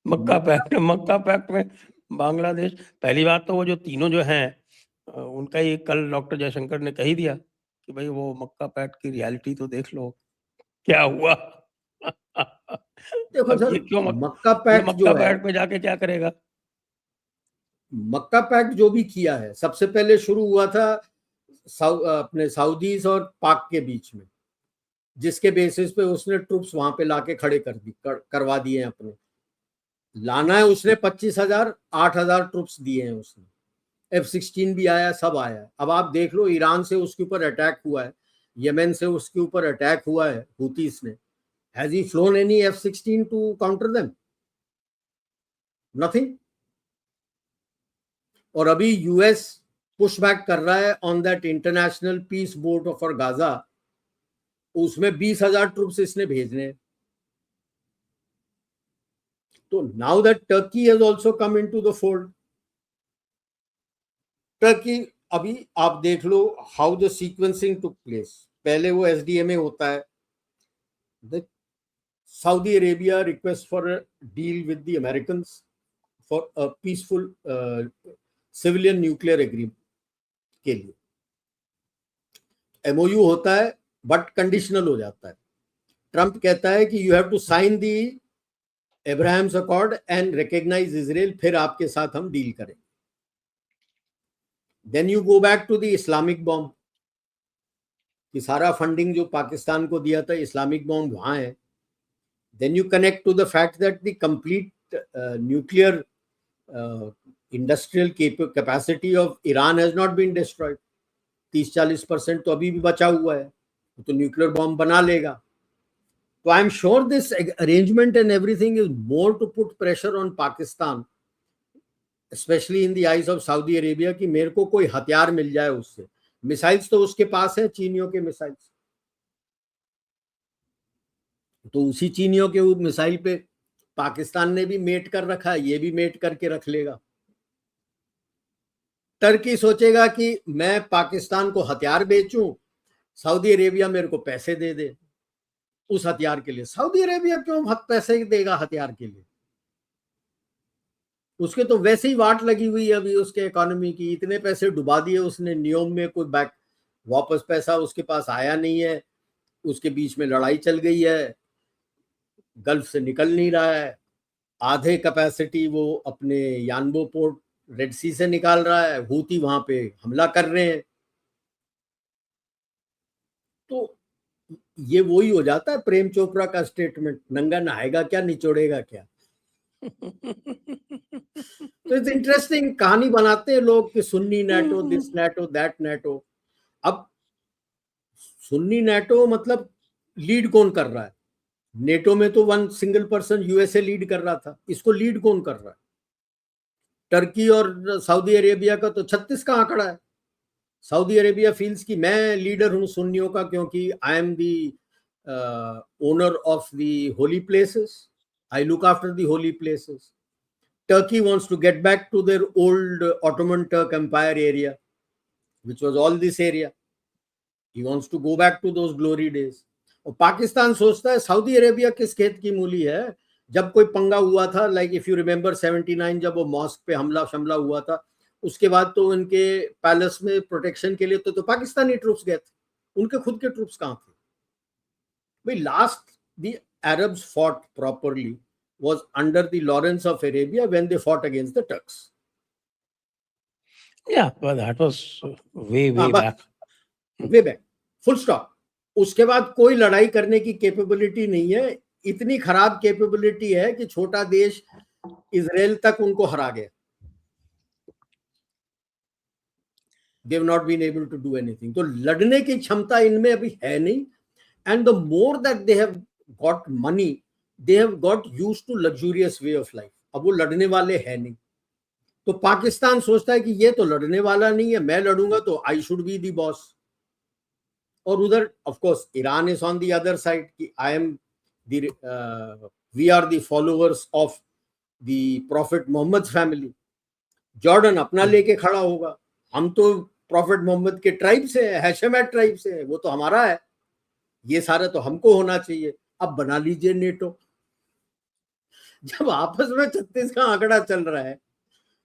मक्का pact में बांग्लादेश, पहली बात तो वो जो तीनों जो हैं उनका ही कल डॉक्टर जयशंकर ने कही दिया कि भाई वो मक्का पैक्ट की रियलिटी तो देख लो क्या हुआ। देखो अब सर, ये क्यों मक्का ये पैक्ट मक्का जो है, पैक्ट में जाके क्या करेगा? मक्का पैक्ट जो भी किया है, सबसे पहले शुरू हुआ था अपने सऊदीज और पाक के बीच में, जिसके बेसिस पे उसने ट्रुप्स वहां पे लाके खड़े करवा दिए हैं अपने। लाना है उसने 25,000 8,000 ट्रुप्स दिए हैं उसने, F-16 भी आया, सब आया है। अब आप देख लो, ईरान से उसके ऊपर अटैक हुआ है, यमन से उसके ऊपर अटैक हुआ है हुतीस ने। Has he flown any F-16 to counter them? Nothing. और अभी यूएस पुश बैक कर रहा है on that international peace board for Gaza, उसमें 20,000 ट्रुप्स इसने भेजने। तो now that Turkey has also come into the fold, Turkey, अभी आप देख लो how the sequencing took place. पहले वो एसडीएमए होता है, the Saudi Arabia request for a deal with the Americans for a peaceful civilian nuclear agreement के लिए। एमओयू होता है बट कंडीशनल हो जाता है। ट्रंप कहता है कि you have to sign the Abrahams accord and recognize Israel, फिर आपके साथ हम डील करें। Then you go back to the Islamic bomb, कि सारा फंडिंग जो पाकिस्तान को दिया था इस्लामिक बॉम्ब वहां है। Then you connect to the fact that the complete nuclear industrial capacity of Iran has not been destroyed. 30-40% तो अभी भी बचा हुआ है, तो न्यूक्लियर बॉम्ब बना लेगा। तो I am sure this arrangement and everything is more to put pressure on Pakistan, specially in the eyes of Saudi Arabia, कि मेरे को कोई हथियार मिल जाए उससे। मिसाइल्स तो उसके पास है, चीनियों के मिसाइल्स, तो उसी चीनियों के मिसाइल पे पाकिस्तान ने भी मेट कर रखा है, ये भी मेट करके रख लेगा। टर्की सोचेगा कि मैं पाकिस्तान को हथियार बेचूं, सऊदी अरेबिया मेरे को पैसे दे दे उस हथियार के लिए। सऊदी अरेबिया क्यों पैसे देगा हथियार के लिए? उसके तो वैसे ही वाट लगी हुई है अभी उसके इकोनॉमी की, इतने पैसे डुबा दिए उसने नियोम में, कोई बैक वापस पैसा उसके पास आया नहीं है। उसके बीच में लड़ाई चल गई है, गल्फ से निकल नहीं रहा है, आधे कैपेसिटी वो अपने यानबो पोर्ट रेड सी से निकाल रहा है, हूती वहां पे हमला कर रहे हैं। तो ये वही हो जाता है प्रेम चोपड़ा का स्टेटमेंट, नंगा नहाएगा क्या निचोड़ेगा क्या। तो इट्स इंटरेस्टिंग, कहानी बनाते हैं लोग कि Sunni NATO, this NATO, that NATO. अब सुन्नी नेटो मतलब लीड कौन कर रहा है? नेटो में तो one single person USA lead कर रहा था, इसको लीड कौन कर रहा है? टर्की और सऊदी अरेबिया का तो 36 का आंकड़ा है। सऊदी अरेबिया फील्स की मैं लीडर हूं सुन्नियों का, क्योंकि I am the owner of the Holi places, I look after the Holi places. Turkey wants to get back to their old Ottoman Turk Empire area, which was all this area. He wants to go back to those glory days. और पाकिस्तान सोचता है Saudi Arabia किस खेत की मूली है। जब कोई पंगा हुआ था, लाइक इफ यू रिमेंबर 79, जब वो मॉस्क पे हमला शमला हुआ था, उसके बाद तो उनके पैलेस में प्रोटेक्शन के लिए तो पाकिस्तानी ट्रूप्स गए थे, उनके खुद के ट्रूप्स कहाँ थे भाई? Last the Arabs fought properly was under the Lawrence of Arabia when they fought against the Turks. Yeah, but that was way back. Way back. Full stop. उसके बाद कोई लड़ाई करने की कैपेबिलिटी नहीं है। इतनी खराब कैपेबिलिटी है कि छोटा देश इजराइल तक उनको हरा गया। They have not been able to do anything. तो लड़ने की क्षमता इनमें अभी है नहीं। And the more that they have got money, they have got used to luxurious way of life. अब वो लड़ने वाले हैं नहीं। तो पाकिस्तान सोचता है कि ये तो लड़ने वाला नहीं है, मैं लड़ूंगा तो I should be the boss. और उधर of course Iran is on the other side कि I am we are the followers of the prophet Mohammed family. Jordan अपना लेके खड़ा होगा, हम तो प्रॉफिट मोहम्मद के ट्राइब से है, हैशेमैट ट्राइब से है, वो तो हमारा है, ये सारा तो हमको होना चाहिए। अब बना लीजिए नेटो। जब आपस में 36 का आंकड़ा चल रहा है,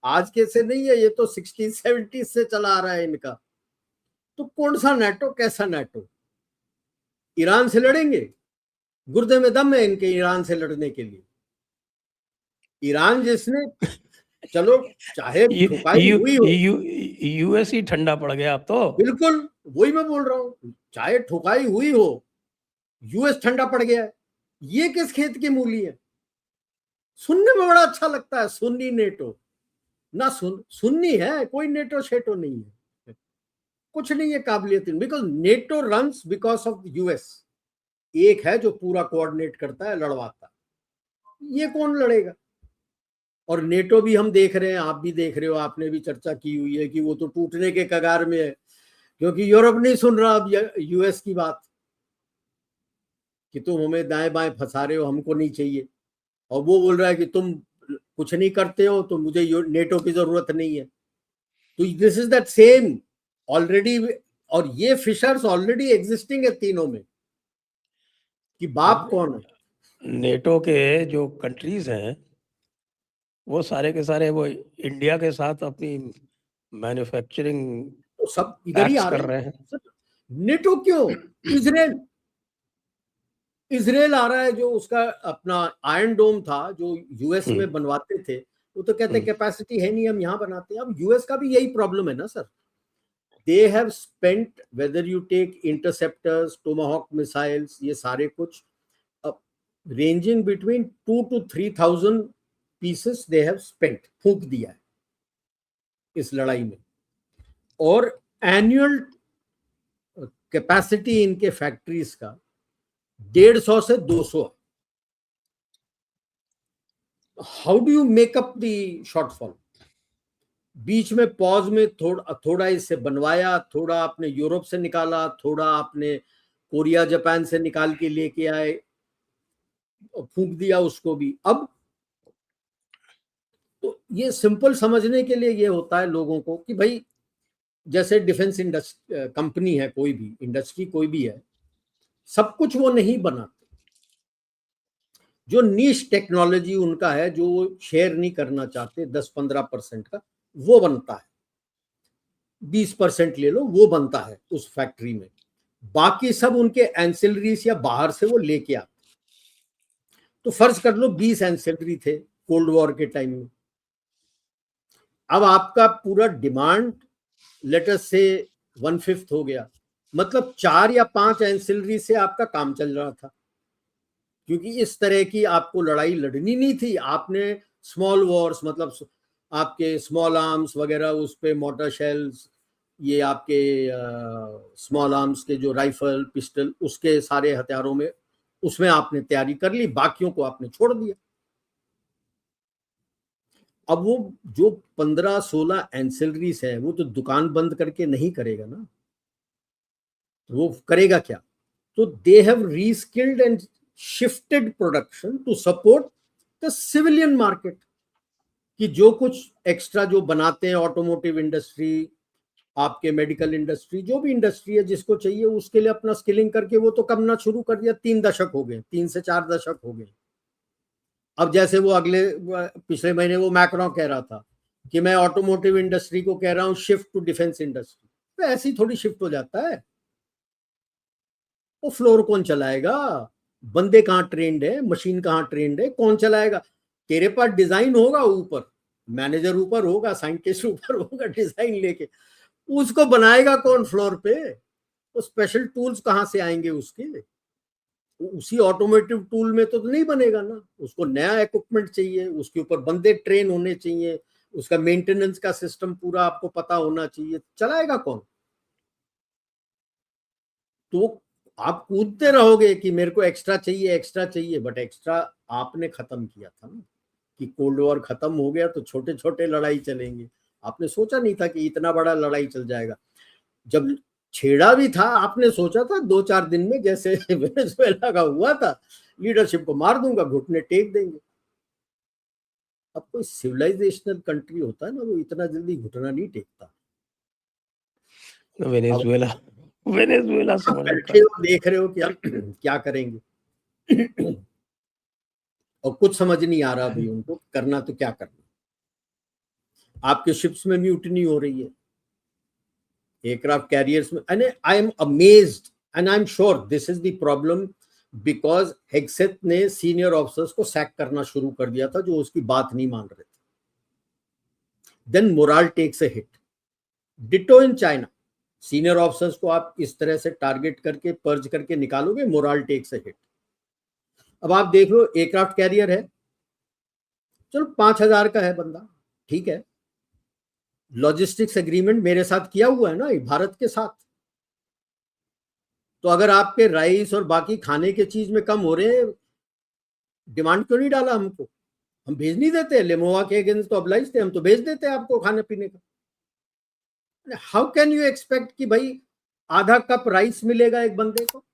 आज के से नहीं है, ये तो 60-70 से चला आ रहा है इनका। तो कौन सा नेटो, कैसा नेटो? ईरान से लड़ेंगे? गुर्दे में दम है इनके ईरान से लड़ने के लिए। ईरान जिसने, चलो चाहे ठुकाई हुई हो, यूएस ही ठंडा पड़ गया अब तो। बिल्कुल वही मैं बोल रहा हूं, चाहे ठुकाई हुई हो, यूएस ठंडा पड़ गया है। ये किस खेत की मूली है? सुनने में बड़ा अच्छा लगता है, सुन्नी नेटो ना, सुन्नी है, कोई नेटो शेटो नहीं है, कुछ नहीं है काबिलियत, because NATO runs because of US. एक है जो पूरा कोऑर्डिनेट करता है, लड़वाता, ये कौन लड़ेगा? और नेटो भी हम देख रहे हैं, आप भी देख रहे हो, आपने भी चर्चा की हुई है कि वो तो टूटने के कगार में है, क्योंकि यूरोप नहीं सुन रहा अब यूएस की बात कि तुम हमें दाएं बाएं फंसा रहे हो, हमको नहीं चाहिए। और वो बोल रहा है कि तुम कुछ नहीं करते हो तो मुझे नेटो की जरूरत नहीं है। तो this is that same already, और ये फिशर्स ऑलरेडी एग्जिस्टिंग है तीनों में, कि बाप कौन है। नेटो के जो कंट्रीज हैं वो सारे के सारे वो इंडिया के साथ अपनी मैन्युफैक्चरिंग तो सब इधर ही आ कर रहे रहे हैं। हैं। नेटो क्यों? इजराइल आ रहा है, जो उसका अपना आयरन डोम था जो यूएस में बनवाते थे, वो तो कहते कैपेसिटी है नहीं, हम यहाँ बनाते हैं। अब यूएस का भी यही प्रॉब्लम है ना sir, they have spent, whether you take interceptors, Tomahawk missiles, ये सारे कुछ ranging between 2 to 3,000 pieces they have spent, फूंक दिया है इस लड़ाई में। और एनुअल कैपेसिटी इनके फैक्ट्रीज का 150 से 200। How do you make up the shortfall? बीच में पॉज में थोड़ा इससे बनवाया, थोड़ा आपने यूरोप से निकाला, थोड़ा आपने कोरिया जापान से निकाल के लेके आए, फूंक दिया उसको भी। अब तो ये सिंपल समझने के लिए ये होता है लोगों को कि भाई, जैसे डिफेंस इंडस्ट्री कंपनी है, कोई भी इंडस्ट्री कोई भी है, सब कुछ वो नहीं बनाते। जो नीश टेक्नोलॉजी उनका है, जो वो शेयर नहीं करना चाहते, 10-15% का वो बनता है, 20% ले लो, वो बनता है उस फैक्ट्री में। बाकी सब उनके एंसिलरीज या बाहर से वो लेके आते। तो फर्ज कर लो 20 एंसिलरी थे कोल्ड वॉर के टाइम में। अब आपका पूरा डिमांड लेटर से 1/5 हो गया, मतलब 4 या 5 एंसिलरी से आपका काम चल रहा था, क्योंकि इस तरह की आपको लड़ाई लड़नी नहीं थी। आपने स्मॉल वॉर्स, मतलब आपके स्मॉल आर्म्स वगैरह, उस पे मोटर शेल्स, ये आपके स्मॉल आर्म्स के जो राइफल पिस्टल, उसके सारे हथियारों में, उसमें आपने तैयारी कर ली, बाकियों को आपने छोड़ दिया। अब वो जो 15-16 एंसिलरीज है, वो तो दुकान बंद करके नहीं करेगा ना, वो करेगा क्या? तो they have reskilled and shifted production to support the civilian market, कि जो कुछ एक्स्ट्रा जो बनाते हैं, ऑटोमोटिव इंडस्ट्री, आपके मेडिकल इंडस्ट्री, जो भी इंडस्ट्री है जिसको चाहिए, उसके लिए अपना स्किलिंग करके वो तो करना शुरू कर दिया। 3 दशक हो गए, 3 से 4 दशक हो गए। अब जैसे वो पिछले महीने वो मैक्रो कह रहा था कि मैं ऑटोमोटिव इंडस्ट्री को कह रहा हूं शिफ्ट टू डिफेंस इंडस्ट्री, तो ऐसी थोड़ी शिफ्ट हो जाता है। वो फ्लोर कौन चलाएगा? बंदे कहाँ ट्रेंड है, मशीन कहाँ ट्रेंड है, कौन चलाएगा? तेरे पास डिजाइन होगा, ऊपर मैनेजर ऊपर होगा, साइंटिस्ट ऊपर होगा डिजाइन लेके, उसको बनाएगा कौन फ्लोर पे? वो स्पेशल टूल्स कहाँ से आएंगे उसके? उसी ऑटोमेटिव टूल में तो नहीं बनेगा ना, उसको नया इक्विपमेंट चाहिए, उसके ऊपर बंदे ट्रेन होने चाहिए, उसका मेंटेनेंस का सिस्टम पूरा आपको पता होना चाहिए, चलाएगा कौन? तो आप कूदते रहोगे कि मेरे को एक्स्ट्रा चाहिए, एक्स्ट्रा चाहिए, बट एक्स्ट्रा आपने खत्म किया था ना, कि कोल्ड वॉर खत्म हो गया तो छोटे छोटे लड़ाई चलेंगे। आपने सोचा नहीं था कि इतना बड़ा लड़ाई चल जाएगा। जब छेड़ा भी था, आपने सोचा था 2-4 दिन में, जैसे वेनेजुएला का हुआ था, लीडरशिप को मार दूंगा, घुटने टेक देंगे। अब कोई सिविलाइजेशनल कंट्री होता है ना, वो इतना जल्दी घुटना नहीं टेकता। वेनेजुएला समझ बैठे हो, देख रहे हो कि हम क्या करेंगे। और कुछ समझ नहीं आ रहा अभी उनको करना तो क्या करना। आपके शिप्स में म्यूटनी हो रही है, एयरक्राफ्ट कैरियर्स में, and I am amazed and I am sure this is the problem because Hegseth ने सीनियर ऑफिसर्स को सैक करना शुरू कर दिया था जो उसकी बात नहीं मान रहे थे। Then moral takes a hit. Ditto in China, senior officers को आप इस तरह से टारगेट करके पर्ज करके निकालोगे, मोरल टेक्स ए हिट। अब आप देख लो एयरक्राफ्ट कैरियर है, चलो 5,000 का है बंदा, ठीक है, लॉजिस्टिक्स एग्रीमेंट मेरे साथ किया हुआ है ना भारत के साथ, तो अगर आपके राइस और बाकी खाने के चीज में कम हो रहे हैं, डिमांड क्यों नहीं डाला हमको? हम भेज नहीं देते? लेमोवा के अगेंस्ट तो अब्लाइज थे, हम तो भेज देते आपको खाने पीने का। हाउ कैन यू एक्सपेक्ट कि भाई आधा कप राइस मिलेगा एक बंदे को?